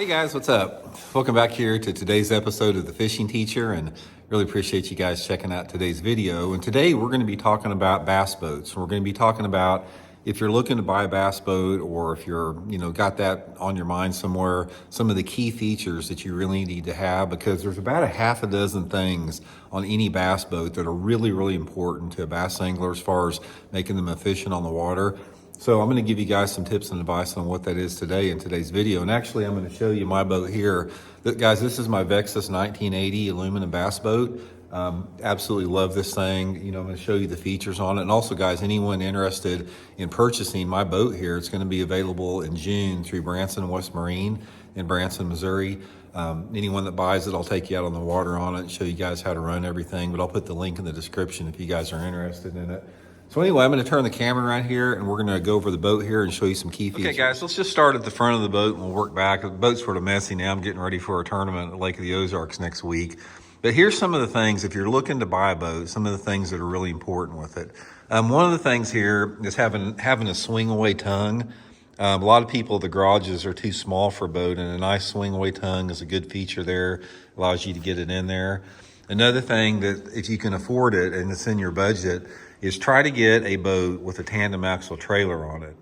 Hey guys, what's up? Welcome back here to today's episode of The Fishing Teacher, and really appreciate you guys checking out today's video. And today we're going to be talking about bass boats. We're going to be talking about if you're looking to buy a bass boat, or if you're, got that on your mind somewhere, some of the key features that you really need to have, because there's about a half a dozen things on any bass boat that are really, really important to a bass angler as far as making them efficient on the water. So I'm going to give you guys some tips and advice on what that is today in today's video. And actually, I'm going to show you my boat here. Guys, this is my Vexus 1980 aluminum bass boat. Absolutely love this thing. I'm going to show you the features on it. And also, guys, anyone interested in purchasing my boat here, it's going to be available in June through Branson West Marine in Branson, Missouri. Anyone that buys it, I'll take you out on the water on it and show you guys how to run everything. But I'll put the link in the description if you guys are interested in it. So anyway, I'm going to turn the camera around here and we're going to go over the boat here and show you some key features. Okay guys, let's just start at the front of the boat and we'll work back. The boat's sort of messy now. I'm getting ready for a tournament at Lake of the Ozarks next week. But here's some of the things, if you're looking to buy a boat, some of the things that are really important with it. One of the things here is having a swing away tongue. A lot of people, the garages are too small for a boat, and a nice swing away tongue is a good feature there. Allows you to get it in there. Another thing that if you can afford it and it's in your budget, is try to get a boat with a tandem axle trailer on it.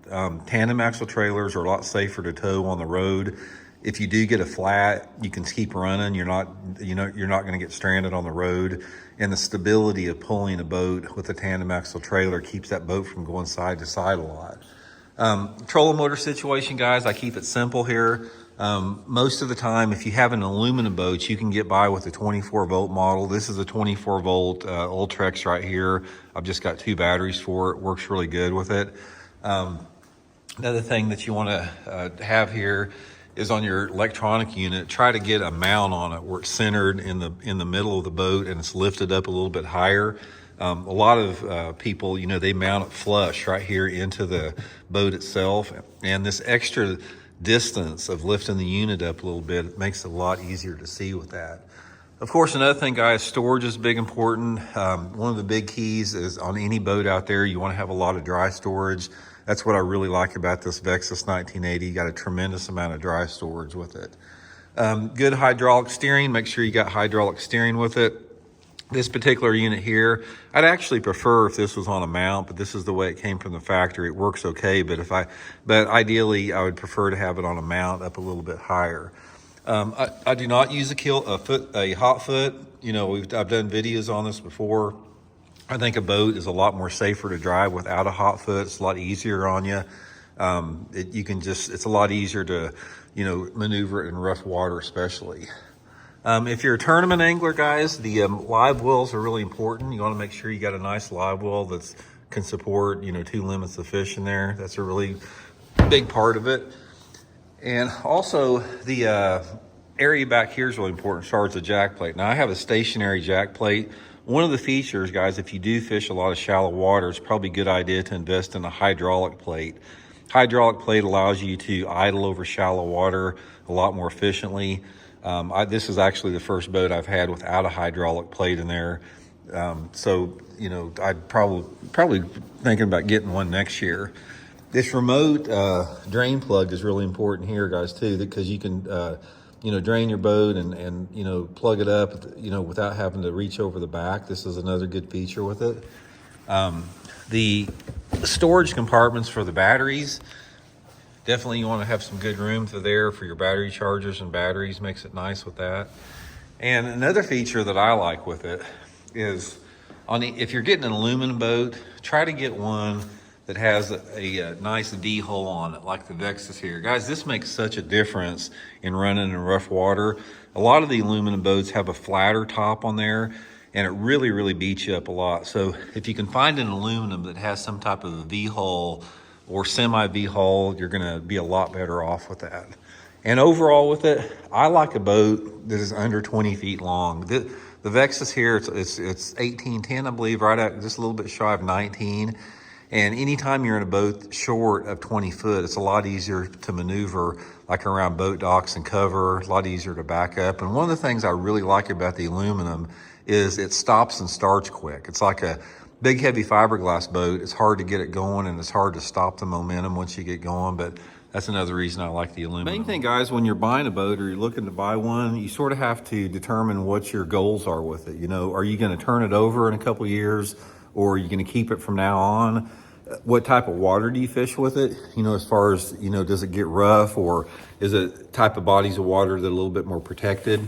Tandem axle trailers are a lot safer to tow on the road. If you do get a flat, you can keep running. You're not going to get stranded on the road. And the stability of pulling a boat with a tandem axle trailer keeps that boat from going side to side a lot. Trolling motor situation, guys, I keep it simple here. Most of the time, if you have an aluminum boat, you can get by with a 24 volt model. This is a 24 volt Ultrex right here. I've just got 2 batteries for it. Works really good with it. Another thing that you want to have here is on your electronic unit, try to get a mount on it where it's centered in the middle of the boat and it's lifted up a little bit higher. A lot of people, they mount it flush right here into the boat itself, and this extra distance of lifting the unit up a little bit, it makes it a lot easier to see with that. Of course, another thing, guys, storage is big important. One of the big keys is on any boat out there, you want to have a lot of dry storage. That's what I really like about this Vexus 1980. You got a tremendous amount of dry storage with it. Good hydraulic steering. Make sure you got hydraulic steering with it. This particular unit here, I'd actually prefer if this was on a mount, but this is the way it came from the factory. It works okay, but ideally I would prefer to have it on a mount up a little bit higher. I do not use a hot foot. I've done videos on this before. I think a boat is a lot more safer to drive without a hot foot. It's a lot easier on you. It's a lot easier to, maneuver in rough water, especially. If you're a tournament angler, guys, the live wells are really important. You want to make sure you got a nice live well that can support, 2 limits of fish in there. That's a really big part of it. And also the area back here is really important as far as the jack plate. Now I have a stationary jack plate. One of the features, guys, if you do fish a lot of shallow water, it's probably a good idea to invest in a hydraulic plate. Hydraulic plate allows you to idle over shallow water a lot more efficiently. This is actually the first boat I've had without a hydraulic plate in there. I'd probably thinking about getting one next year. This remote drain plug is really important here, guys, too, because you can, drain your boat and plug it up, without having to reach over the back. This is another good feature with it. The storage compartments for the batteries, definitely you want to have some good room through there for your battery chargers and batteries. Makes it nice with that. And another feature that I like with it is if you're getting an aluminum boat, try to get one that has a nice D-hole on it, like the Vexus here. Guys, this makes such a difference in running in rough water. A lot of the aluminum boats have a flatter top on there, and it really, really beats you up a lot. So if you can find an aluminum that has some type of a V-hole or semi-V-hull, you're gonna be a lot better off with that. And overall with it, I like a boat that is under 20 feet long. The Vexus here, it's 1810, I believe, right at just a little bit shy of 19. And anytime you're in a boat short of 20 foot, it's a lot easier to maneuver, like around boat docks and cover, a lot easier to back up. And one of the things I really like about the aluminum is it stops and starts quick. It's like a big heavy fiberglass boat. It's hard to get it going and it's hard to stop the momentum once you get going, but That's another reason I like the aluminum. Main thing, guys, when you're buying a boat or you're looking to buy one, you sort of have to determine what your goals are with it. You know, are you going to turn it over in a couple of years, or are you going to keep it from now on? What type of water do you fish with it? You know, as far as, you know, does it get rough, or is it type of bodies of water that are a little bit more protected?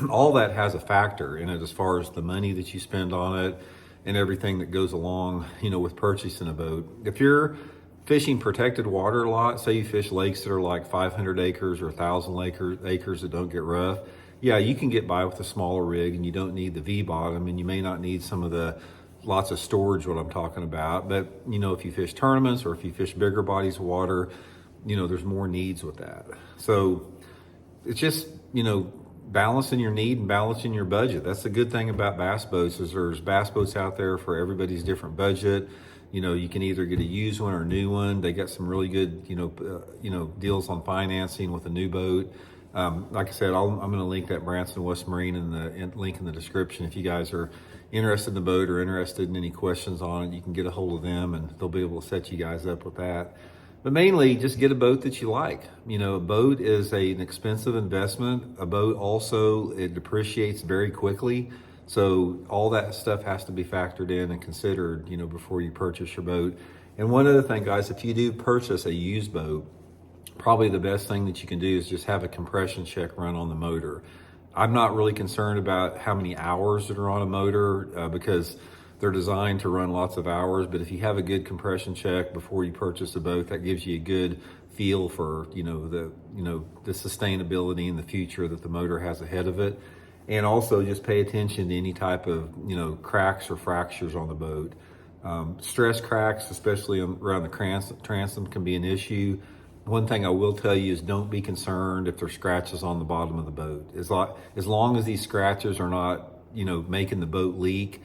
All that has a factor in it as far as the money that you spend on it and everything that goes along, you know, with purchasing a boat. If you're fishing protected water a lot, say you fish lakes that are like 500 acres or 1,000 acres that don't get rough, yeah, you can get by with a smaller rig and you don't need the V-bottom, and you may not need some of the lots of storage, what I'm talking about. But, you know, if you fish tournaments or if you fish bigger bodies of water, you know, there's more needs with that. So it's just, you know, balancing your need and balancing your budget. That's the good thing about bass boats, is there's bass boats out there for everybody's different budget. You know, you can either get a used one or a new one. They got some really good, you know, deals on financing with a new boat. Like I said, I'm going to link that Branson West Marine in the link in the description. If you guys are interested in the boat or interested in any questions on it, you can get a hold of them and they'll be able to set you guys up with that. But mainly, just get a boat that you like. You know, a boat is an expensive investment. A boat also, it depreciates very quickly. So all that stuff has to be factored in and considered, you know, before you purchase your boat. And one other thing, guys, if you do purchase a used boat, probably the best thing that you can do is just have a compression check run on the motor. I'm not really concerned about how many hours that are on a motor because they're designed to run lots of hours. But if you have a good compression check before you purchase a boat, that gives you a good feel for, the sustainability in the future that the motor has ahead of it. And also just pay attention to any type of, cracks or fractures on the boat. Stress cracks, especially around the transom, can be an issue. One thing I will tell you is don't be concerned if there's scratches on the bottom of the boat. As long as these scratches are not, making the boat leak,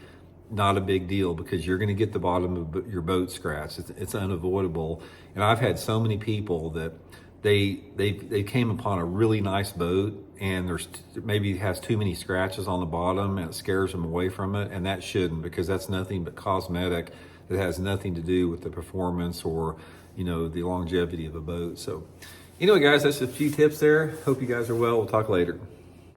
not a big deal, because you're going to get the bottom of your boat scratched. It's unavoidable. And I've had so many people that they came upon a really nice boat and maybe has too many scratches on the bottom and it scares them away from it, and that shouldn't, because that's nothing but cosmetic. That has nothing to do with the performance or the longevity of a boat. So anyway, guys, that's a few tips there. Hope you guys are well. We'll talk later.